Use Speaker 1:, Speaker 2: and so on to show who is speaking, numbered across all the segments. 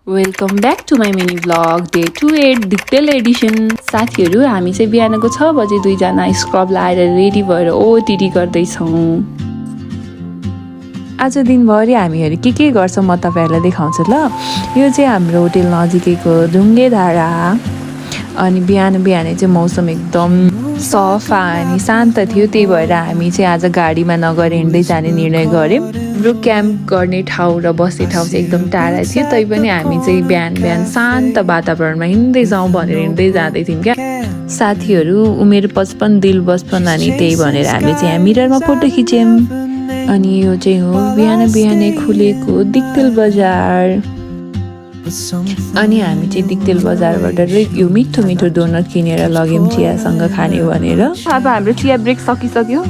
Speaker 1: Welcome back to my mini vlog day 28 detail edition. साथीहरू हामी चाहिँ बिहानको 6 बजे दुईजना स्क्रब लाएर रेडी भएर ओटिटी गर्दैछौँ। आज दिनभरि हामीहरू के गर्छौँ म तपाईँहरूलाई देखाउँछु ल। यो चाहिँ हाम्रो होटेल नजिकैको ढुङ्गे धारा। अनि बिहानै चाहिँ मौसम एकदम सफा अनि शान्त थियो, त्यही भएर हामी चाहिँ आज गाडीमा नगएर हिँड्दै जाने निर्णय गऱ्यौँ। हाम्रो क्याम्प गर्ने ठाउँ र बस्ने ठाउँ चाहिँ एकदम टाढा थियो, तैपनि हामी चाहिँ बिहान शान्त वातावरणमा हिँड्दै जाउँ भनेर हिँड्दै जाँदै थियौँ क्या। साथीहरू उमेर 55 दिल 55 अनि त्यही भनेर हामी चाहिँ यहाँ मिररमा फोटो खिच्यौँ। अनि यो चाहिँ हो बिहानै खुलेको दिक्तेल बजार। अनि हामी चाहिँ दिक्तेल बजारबाट यो मिठो डोनट किनेर लग्यौँ चियासँग खाने भनेर। अब हाम्रो चिया ब्रेक सकिसक्यो।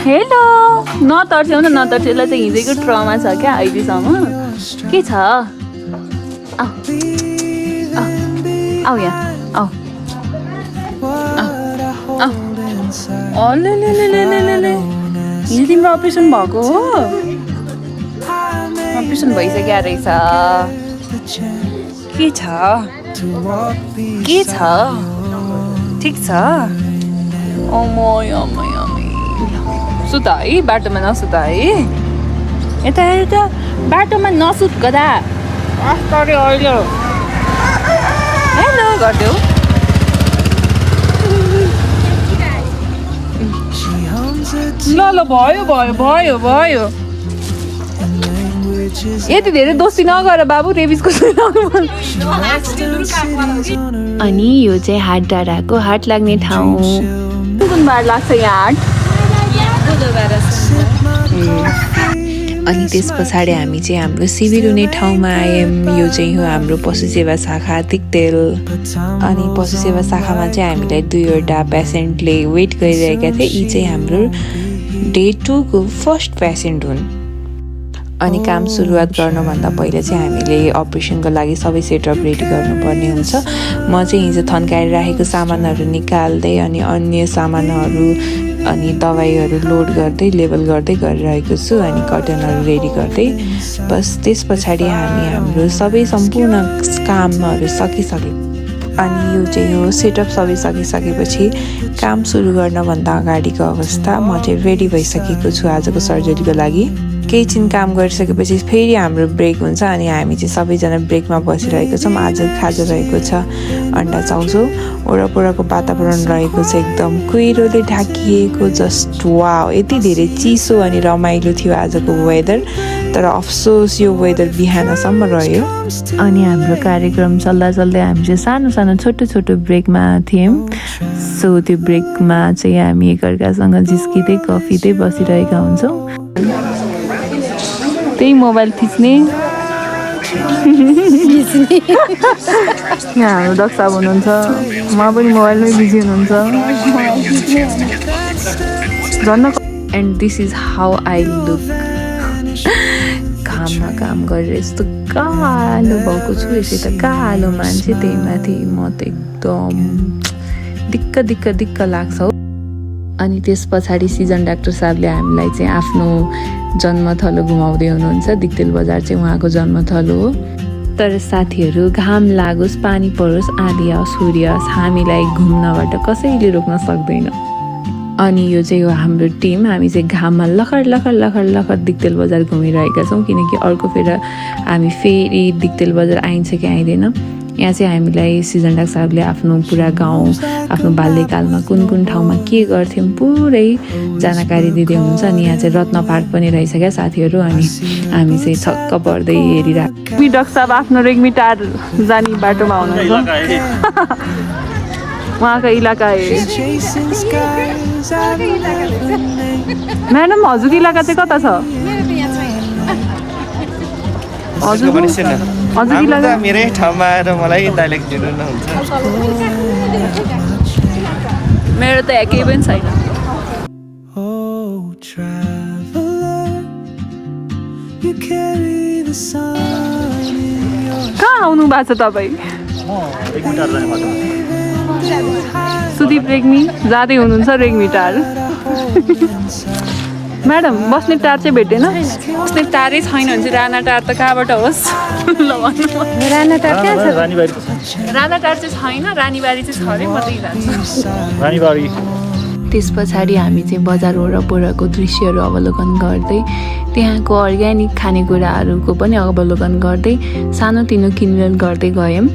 Speaker 1: हेलो, नतर्स्यौ न, नतर्स्यौलाई चाहिँ हिजोको ट्रमा छ क्या अहिलेसम्म। के छ? आऊ यहाँ, आऊ। हिजो तिम्रो अपरेसन भएको हो? अपरेसन भइसक्यो रहेछ। के छ? ठिक छ? सुत है, बाटोमा नसुत है। यता बाटोमा नसुत गदा। हेलो गरिदेऊ। ल भयो। यति धेरै दोस्ती नगर बाबु, रेबिसको अनि यो चाहिँ हाट डाँडाको हाट लाग्ने ठाउँ। कुन बार लाग्छ यहाँ हाट? अनि त्यस पछाडि हामी चाहिँ हाम्रो शिविर हुने ठाउँमा आयौँ। यो चाहिँ हो हाम्रो पशु सेवा शाखा दिक्तेल। अनि पशु सेवा शाखामा चाहिँ हामीलाई 2वटा पेसेन्टले वेट गरिरहेका थिए। यी चाहिँ हाम्रो डे 2 को फर्स्ट पेसेन्ट हुन्। अनि काम सुरुवात गर्नुभन्दा पहिला चाहिँ हामीले अपरेसनको लागि सबै सेटअप रेडी गर्नुपर्ने हुन्छ। म चाहिँ हिजो थन्काएर राखेको सामानहरू निकाल्दै अनि अन्य सामानहरू अनि दबाईहरू लोड गर्दै लेबल गर्दै गरिरहेको छु। अनि कर्टनहरू रेडी गर्दै बस। त्यस पछाडि हामी हाम्रो सबै सम्पूर्ण कामहरू सकिसक्यौँ। अनि यो चाहिँ हो सेटअप सबै सकिसकेपछि काम सुरु गर्नभन्दा अगाडिको अवस्था। म चाहिँ रेडी भइसकेको छु आजको सर्जरीको लागि। केही छिन काम गरिसकेपछि फेरि हाम्रो ब्रेक हुन्छ अनि हामी चाहिँ सबैजना ब्रेकमा बसिरहेको छौँ। आज खाजा रहेको छ अन्डा चाउचो। वरपरको वातावरण रहेको छ एकदम कुहिरोले ढाकिएको। जस्ट वाउ, यति धेरै चिसो अनि रमाइलो थियो आजको वेदर। तर अफसोस यो वेदर बिहानसम्म रह्यो। अनि हाम्रो कार्यक्रम चल्दा हामी चाहिँ सानो छोटो ब्रेकमा थियौँ। सो त्यो ब्रेकमा चाहिँ हामी एकअर्कासँग जिस्किँदै कफिँदै बसिरहेका हुन्छौँ। त्यही मोबाइल खिच्ने। यहाँ हाम्रो दक्ष हुनुहुन्छ, उहाँ पनि मोबाइलमै बिजी हुनुहुन्छ। And this is how I look. घाममा काम गरेर यस्तो कालो भएको छु। यसै त कालो मान्छे, त्यही माथि म त एकदम दिक्क लाग्छ हो। अनि त्यस पछाडि सिजन डाक्टर साहबले हामीलाई चाहिँ आफ्नो जन्मथलो घुमाउँदै हुनुहुन्छ। दिक्तेल बजार चाहिँ उहाँको जन्मथलो हो। तर साथीहरू, घाम लागोस्, पानी परोस्, आँधी आओस्, सूर्य आओस्, हामीलाई घुम्नबाट कसैले रोक्न सक्दैन। अनि यो चाहिँ हो हाम्रो टिम। हामी चाहिँ घाममा लखर दिक्तेल बजार घुमिरहेका छौँ, किनकि अर्को फेर हामी फेरि दिक्तेल बजार आइन्छ कि आइँदैन। यहाँ चाहिँ हामीलाई सिजन डाक्टर साहबले आफ्नो पुरा गाउँ, आफ्नो बाल्यकालमा कुन ठाउँमा के गर्थ्यौँ पुरै जानकारी दिँदै हुनुहुन्छ। अनि यहाँ चाहिँ रत्न पार्क पनि रहेछ क्या साथीहरू। अनि हामी चाहिँ छक्क पर्दै हेरिरहेको। डाक्टर साहब आफ्नो रेग्मी टार जाने बाटोमा हुनुहुन्छ। उहाँको इलाका म्याडम, हजुरको इलाका चाहिँ कता छ? हजुर
Speaker 2: मेरै ठाउँमा आएर मलाई डाइलेक्ट दिनु न हुन्छ।
Speaker 1: मेरो त यहाँ केही पनि छैन। कहाँ आउनु भएको छ तपाईँ? सुदीप रेग्मी जाँदै हुनुहुन्छ रेग्मी टार। म्याडम बस्ने टार चाहिँ भेटेन बस्ने टारै छैन भने चाहिँ राणा टार त कहाँबाट होस् ल भन्नु
Speaker 3: राणा टार कहाँ छ
Speaker 1: राणा टार चाहिँ छैन रानीबारी चाहिँ छ अरे म त्यही जान्छु
Speaker 4: रानीबारी
Speaker 1: त्यस पछाडि हामी चाहिँ बजार वरपरको दृश्यहरू अवलोकन गर्दै त्यहाँको अर्ग्यानिक खानेकुराहरूको पनि अवलोकन गर्दै सानोतिनो किनमेल गर्दै गयौँ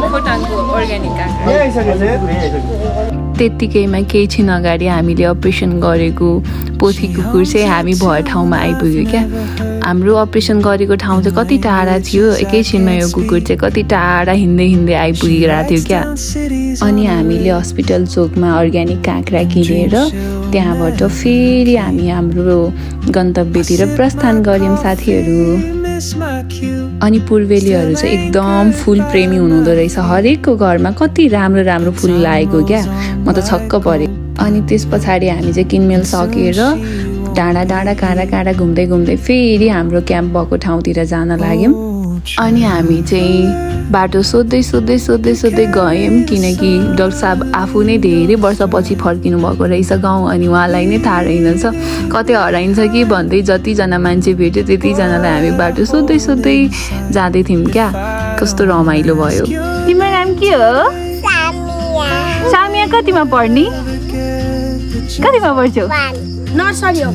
Speaker 1: खोटाङको अर्ग्यानिक त्यत्तिकैमा केही छिन अगाडि हामीले अपरेसन गरेको पोथी कुकुर चाहिँ हामी भए ठाउँमा आइपुग्यो क्या हाम्रो अपरेसन गरेको ठाउँ चाहिँ कति टाढा थियो एकैछिनमा यो कुकुर चाहिँ कति टाढा हिँड्दै हिँड्दै आइपुगिरहेको थियो क्या अनि हामीले हस्पिटल चोकमा अर्ग्यानिक काँक्रा किनेर त्यहाँबाट फेरि हामी हाम्रो गन्तव्यतिर प्रस्थान गऱ्यौँ साथीहरू अनि पूर्वेलीहरू चाहिँ एकदम फुल प्रेमी हुनुहुँदो रहेछ हरेकको घरमा कति राम्रो राम्रो फुल लागेको क्या म त छक्क परेँ अनि त्यस पछाडि हामी चाहिँ किनमेल सकेर डाँडा डाँडा काँडा काँडा घुम्दै घुम्दै फेरि हाम्रो क्याम्प भएको ठाउँतिर जान लाग्यौँ अनि हामी चाहिँ बाटो सोध्दै सोध्दै सोध्दै सोध्दै गयौँ किनकि डाक्टर साहब आफू नै धेरै वर्षपछि फर्किनु भएको रहेछ गाउँ अनि उहाँलाई नै थाहा रहेनछ कतै हराइन्छ कि भन्दै जतिजना मान्छे भेट्यो त्यतिजनालाई हामी बाटो सोध्दै सोध्दै जाँदै थियौँ क्या कस्तो रमाइलो भयो तिम्रो नाम के हो सामिया कतिमा पढ्ने कतिमा पढ्छौ
Speaker 3: नर्सरी हो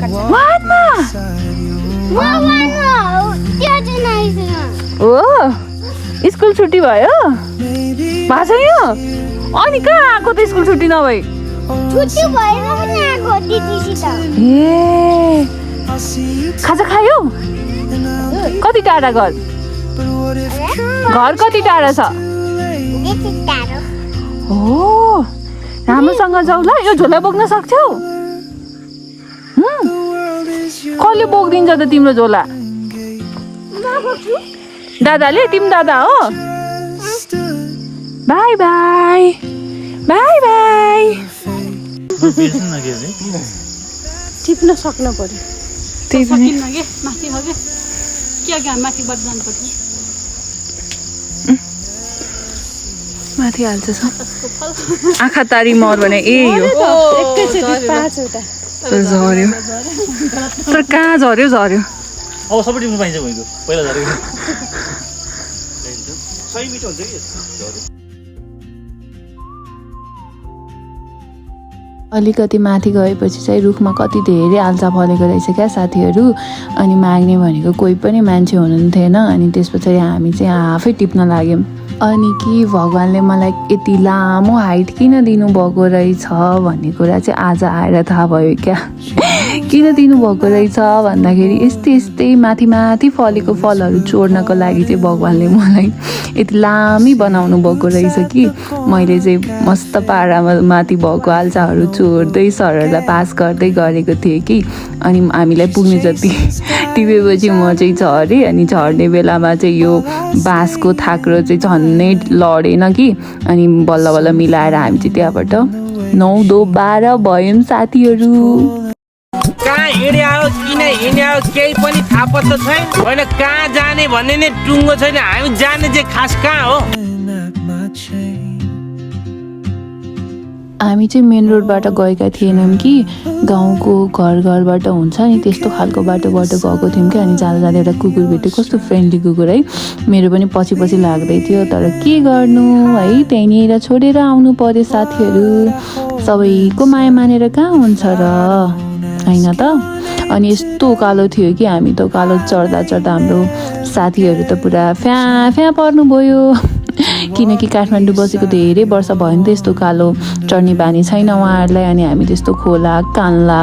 Speaker 1: ओ स्कुल छुट्टी भयो भएको छैन अनि कहाँ आएको त स्कुल छुट्टी नभए ए खाजा खायो कति टाढा घर कति टाढा छ हो राम्रोसँग जाऊ ल यो झोला बोक्न सक्छौ कसले बोकिदिन्छ त तिम्रो झोला दादाले तिमी दादा हो बाई बाई बाई बाई
Speaker 3: टिप्न सक्नु पर्यो
Speaker 1: त्यही पनि
Speaker 3: माथि हो के माथिबाट जानुपर्छ
Speaker 1: माथि हाल्छ आँखा तारी मर भने ए हो झर्यो तर कहाँ झर्यो झर्यो
Speaker 4: अब सबै टिप्नु पाइन्छ भनेको पहिला झरेको
Speaker 2: सही मिठो हुन्छ कि
Speaker 1: अलिकति माथि गएपछि चाहिँ रुखमा कति धेरै आल्चा फलेको रहेछ क्या साथीहरू अनि माग्ने भनेको कोही पनि मान्छे हुनुहुन्थेन अनि त्यस पछाडि हामी चाहिँ आफै टिप्न लाग्यौँ अनि कि भगवान्ले मलाई यति लामो हाइट किन दिनुभएको रहेछ भन्ने कुरा चाहिँ आज आएर थाहा भयो क्या किन दिनुभएको रहेछ भन्दाखेरि यस्तै यस्तै माथि माथि फलेको फलहरू चोर्नको लागि चाहिँ भगवान्ले मलाई यति लामी बनाउनु भएको रहेछ कि मैले चाहिँ मस्त पारामा माथि भएको आल्चाहरू चोर्दै सरहरूलाई पास गर्दै गरेको थिएँ कि अनि हामीलाई पुग्ने जति टिपेपछि म चाहिँ झरेँ अनि झर्ने बेलामा चाहिँ यो बाँसको थाक्रो चाहिँ झन्नै लडेन कि अनि बल्ल बल्ल मिलाएर हामी चाहिँ त्यहाँबाट 9, 2, 12 भयौँ साथीहरू
Speaker 5: कहाँ हिँड्या हो किन हिँड्या हो केही पनि थाहा पत्ता छैन होइन कहाँ जाने भन्ने नै टुङ्गो छैन हामी जाने चाहिँ खास कहाँ हो
Speaker 1: हामी चाहिँ मेन रोडबाट गएका थिएनौँ कि गाउँको घरबाट हुन्छ नि त्यस्तो खालको बाटोबाट गएको थियौँ कि अनि जाँदा जाँदा एउटा कुकुर भेट्यो कस्तो फ्रेन्डली कुकुर है मेरो पनि पछि पछि लाग्दै थियो तर के गर्नु है त्यहीँनिर छोडेर आउनु पर्यो साथीहरू सबैको माया मानेर कहाँ हुन्छ र होइन त अनि यस्तो उकालो थियो कि हामी त उकालो चढ्दा चढ्दा हाम्रो साथीहरू त पुरा फ्या फ्या पर्नुभयो किनकि काठमाडौँ बसेको धेरै वर्ष भयो नि त यस्तो उकालो चढ्ने बानी छैन उहाँहरूलाई अनि हामी त्यस्तो खोला कान्ला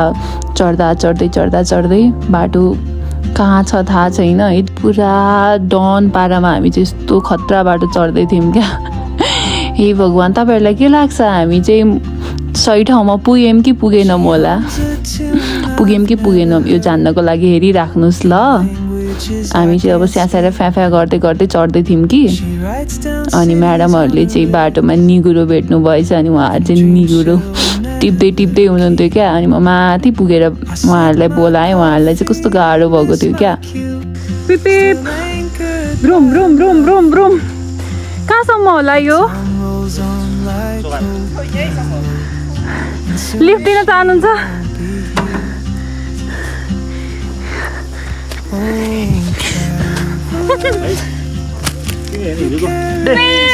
Speaker 1: चढ्दै बाटो कहाँ छ थाहा छैन पुरा डन पारामा हामी चाहिँ यस्तो खतरा बाटो चढ्दै थियौँ क्या हे भगवान् तपाईँहरूलाई के लाग्छ हामी चाहिँ सही ठाउँमा पुग्यौँ कि पुगेनौँ होला पुग्यौँ कि पुगेनौँ यो जान्नको लागि हेरिराख्नुहोस् ल हामी चाहिँ अब स्यासाएर फ्याफ्या गर्दै गर्दै चढ्दै थियौँ कि अनि म्याडमहरूले चाहिँ बाटोमा निगुरो भेट्नु भएछ अनि उहाँहरू चाहिँ निगुरो टिप्दै हुनुहुन्थ्यो क्या अनि म माथि पुगेर उहाँहरूलाई बोलाएँ उहाँहरूलाई चाहिँ कस्तो गाह्रो भएको थियो क्या ब्रुम कहाँसम्म होला यो लिफ्ट दिन चाहनुहुन्छ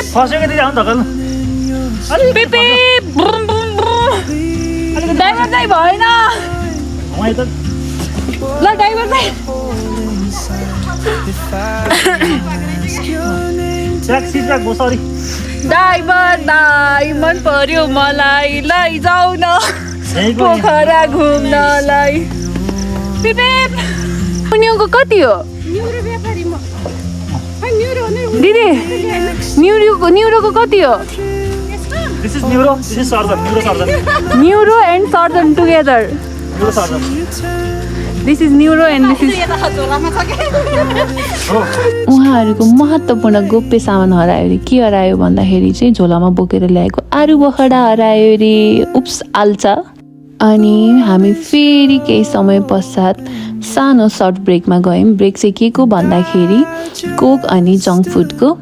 Speaker 4: फसेको दिदी आउनु धकाल्नु
Speaker 3: पेपे बुम बुम बुम ड्राइभर चाहिँ भएन
Speaker 4: वहीँ त
Speaker 3: ल ड्राइभर चाहिँ
Speaker 4: ट्याक्सी ट्र्याक हो सरी
Speaker 3: ड्राइभर दाइ मन पर्यो मलाई लैजाऊ न पोखरा घुम्नलाई पेपे न्युको कति हो दिदी न्युरोको कति हो
Speaker 4: this is neuro this is surgeon
Speaker 3: neuro and surgeon together
Speaker 4: neuro surgeon
Speaker 3: this is neuro and this is
Speaker 1: उहाँहरूको महत्त्वपूर्ण गोप्य सामान हरायो अरे के हरायो भन्दाखेरि चाहिँ झोलामा बोकेर ल्याएको आरु बखडा हरायो अरे उप्स आल्चा अनि हामी फेरि केही समय पश्चात सानो सर्ट ब्रेकमा गयौँ ब्रेक चाहिँ के को भन्दाखेरि कोक अनि जङ्क फुडको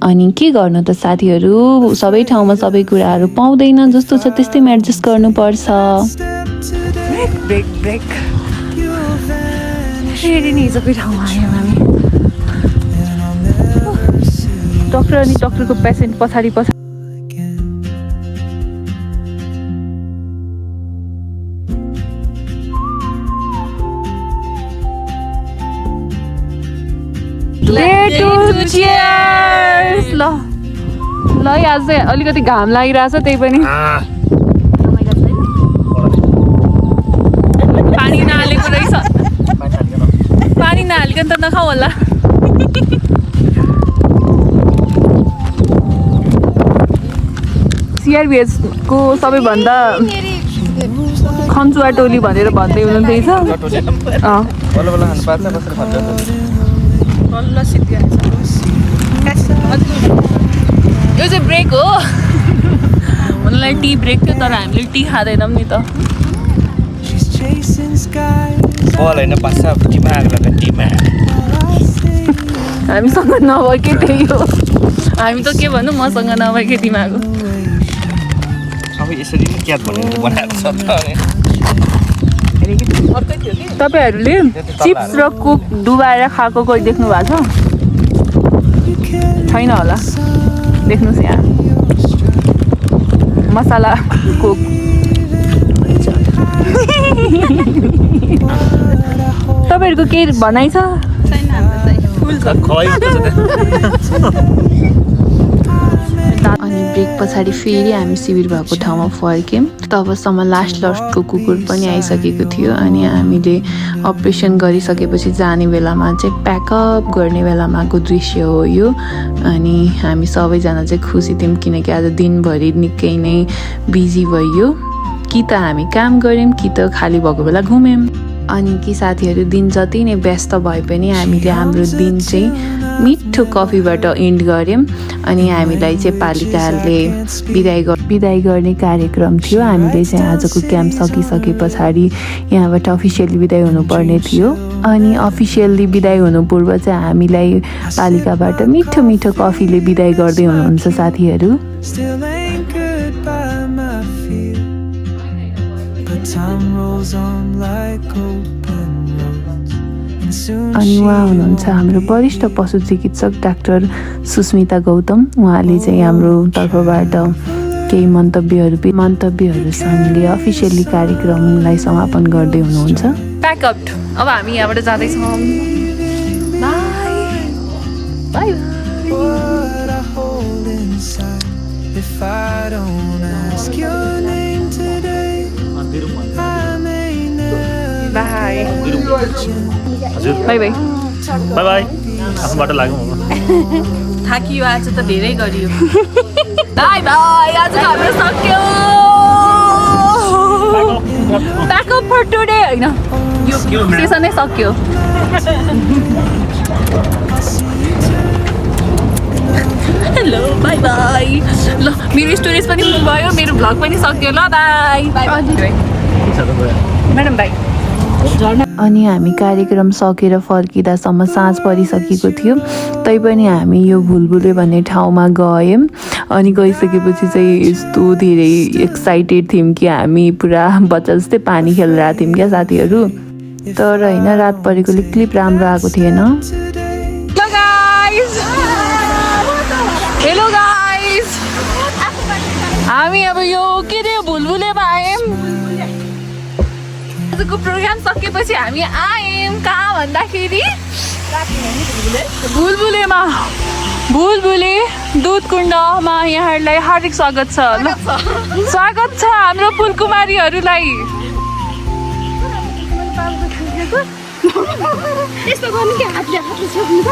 Speaker 1: अनि के गर्नु त साथीहरू सबै ठाउँमा सबै कुराहरू पाउँदैन जस्तो छ त्यस्तैमा एडजस्ट गर्नुपर्छ
Speaker 3: ब्रेक ब्रेक फेरि नि हिजोकै ठाउँमा आयौँ हामी डक्टर अनि डक्टरको पेसेन्ट पछाडि Cheers! ल आज चाहिँ अलिकति घाम लागिरहेछ त्यही पनि पानी नहालेको रहेछ पानी नहालिकन त नखाऊ होला सिआरबिएसको सबैभन्दा खम्चुवा टोली भनेर भन्दै हुनुहुँदैछ यो चाहिँ ब्रेक हो उनीलाई टी ब्रेक थियो तर हामीले टी खाँदैनौँ नि त हामीसँग नभएकै त्यही हो हामी त के भन्नु मसँग नभएकै दिमाग हो तपाईँहरूले चिप्स र कोक डुबाएर खाएको कोही देख्नु भएको छैन होला देख्नुहोस् यहाँ मसाला कोक तपाईँहरूको केही भनाइ छ
Speaker 1: अनि ब्रेक पछाडि फेरि हामी शिविर भएको ठाउँमा फर्क्यौँ तबसम्म लास्टको कुकुर पनि आइसकेको थियो अनि हामीले अपरेसन गरिसकेपछि जाने बेलामा चाहिँ प्याकअप गर्ने बेलामाको दृश्य हो यो अनि हामी सबैजना चाहिँ खुसी थियौँ किनकि आज दिनभरि निकै नै बिजी भयो कि त हामी काम गऱ्यौँ कि त खाली भएको बेला घुम्यौँ अनि कि साथीहरू दिन जति नै व्यस्त भए पनि हामीले हाम्रो दिन चाहिँ मिठो कफीबाट इन्ड गऱ्यौँ अनि हामीलाई चाहिँ पालिकाले बिदाई गर्ने कार्यक्रम थियो हामीले चाहिँ आजको क्याम्प सकिसके पछाडि यहाँबाट अफिसियली बिदाई हुनुपर्ने थियो अनि अफिसियली बिदाई हुनु पूर्व चाहिँ हामीलाई पालिकाबाट मिठो मिठो कफीले बिदाई गर्दै हुनुहुन्छ साथीहरू अनि उहाँ हुनुहुन्छ हाम्रो वरिष्ठ पशु चिकित्सक डाक्टर सुस्मिता गौतम उहाँले चाहिँ हाम्रो तर्फबाट केही मन्तव्यहरूसँगले अफिसियली कार्यक्रमलाई समापन गर्दै हुनुहुन्छ
Speaker 3: प्याकअप अब हामी यहाँबाट जाँदैछौँ by by by by
Speaker 4: by by आफ्नो बाटो लाग्यौँ अब
Speaker 3: थाकियो आज त धेरै गरियो बाई बाई आज हाम्रो सक्यो प्याकअप फर टुडे होइन यो सेसनै सक्यो हेलो बाई बाई ल मेरो स्टोरेज पनि भयो मेरो भ्लग पनि सक्यो ल बाई बाई म्याडम बाई
Speaker 1: अनि हामी कार्यक्रम सकेर फर्किँदासम्म साँझ परिसकेको थियो तैपनि हामी यो भुलभुले भन्ने ठाउँमा गयौँ अनि गइसकेपछि चाहिँ यस्तो धेरै एक्साइटेड थियौँ कि हामी पुरा बच्चा जस्तै पानी खेलिरहेको थियौँ क्या साथीहरू तर होइन रात परेकोले क्लिप राम्रो आएको थिएन।
Speaker 3: हेलो गाइस, हेलो गाइस, हामी अब यो के रे भुलभुलेमा आयौँ। आजको प्रोग्राम सकेपछि हामी आयौँ कहाँ भन्दाखेरि भुलभुलेमा, भुलभुले दुधकुण्डमा यहाँहरूलाई हार्दिक स्वागत छ। ल स्वागत छ हाम्रो फुलकुमारीहरूलाई।
Speaker 6: यस्तो गर्नु कि हातले छोड्नु छ।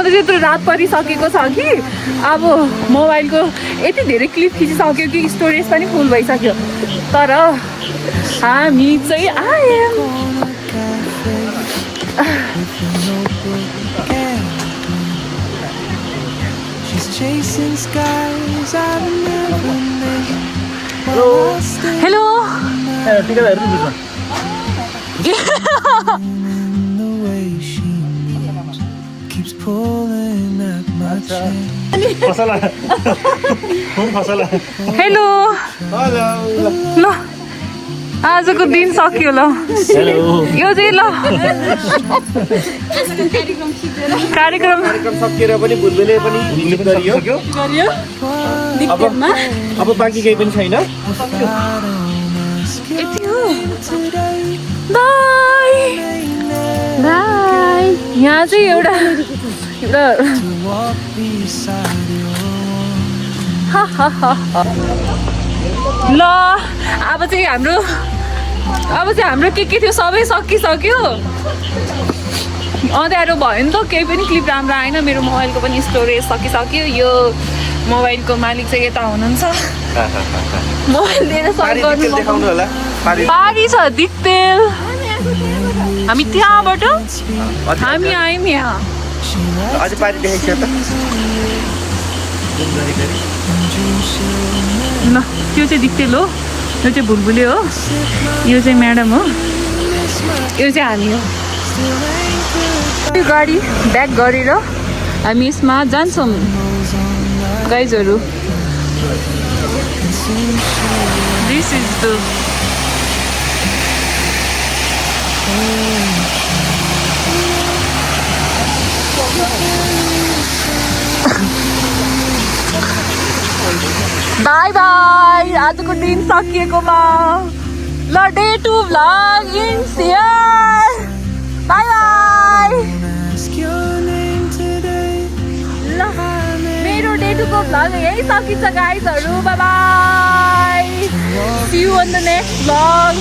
Speaker 3: त्यत्रो रात परिसकेको छ कि अब मोबाइलको यति धेरै क्लिप खिचिसक्यो कि स्टोरेज पनि फुल भइसक्यो। तर हामी चाहिँ आयौँ। हेलो हेलो ल आजको दिन सक्यो ल। यो चाहिँ ल कार्यक्रम
Speaker 2: सकिएर पनि भुलभुले पनि क्लिप गरियो। अब बाँकी केही पनि छैन।
Speaker 3: यति हो। By by. यहाँ चाहिँ एउटा ल अब चाहिँ हाम्रो के थियो सबै सकिसक्यो। अँध्यारो भयो नि त, केही पनि क्लिप राम्रो आएन। मेरो मोबाइलको पनि स्टोरेज सकिसक्यो। यो मोबाइलको मालिक चाहिँ यता हुनुहुन्छ, मोबाइल दिएर सर्च गर्नु। पारी छ दिक्तेल। हामी त्यहाँबाट हामी आयौँ यहाँ।
Speaker 2: अझ पारी देखेको छ त।
Speaker 3: ल त्यो चाहिँ दिक्तेल हो, यो चाहिँ भुलभुले हो, यो चाहिँ म्याडम हो, यो चाहिँ हामी हो। यो गाडी ब्याक गरेर हामी यसमा जान्छौँ गाइजहरू। This is the bye bye. आजको दिन सकिएकोमा ल day 2 vlog in here. Bye bye. ल मेरो डे 2 को भ्लग यही सकिन्छ गाइजहरू। Bye bye. See you on the next vlog.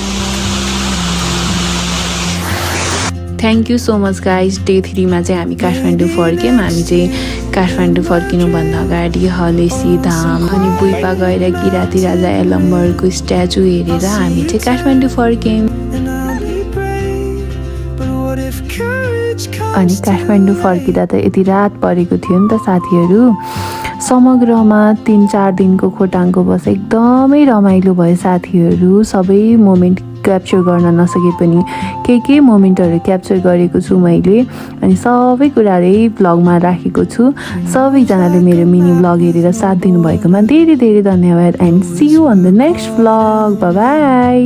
Speaker 1: Thank you so much guys. Day 3 मा चाहिँ हामी काठमाडौँ फर्क्यौँ। हामी चाहिँ काठमाडौँ फर्किनुभन्दा अगाडि हलेसी धाम अनि बुइपा गएर किराती राजा यलम्बरको स्ट्याचु हेरेर हामी चाहिँ काठमाडौँ फर्क्यौँ। अनि काठमाडौँ फर्किँदा त यति रात परेको थियो नि त साथीहरू। समग्रमा 3-4 दिनको खोटाङको बस एकदमै रमाइलो भयो साथीहरू। सबै मोमेन्ट क्याप्चर गर्न नसके पनि केही मोमेन्टहरू क्याप्चर गरेको छु मैले। अनि सबै कुराहरू यही भ्लगमा राखेको छु। सबैजनाले मेरो मिनी भ्लग हेरेर साथ दिनुभएकोमा धेरै धेरै धन्यवाद। And see you on the next vlog. Bye by.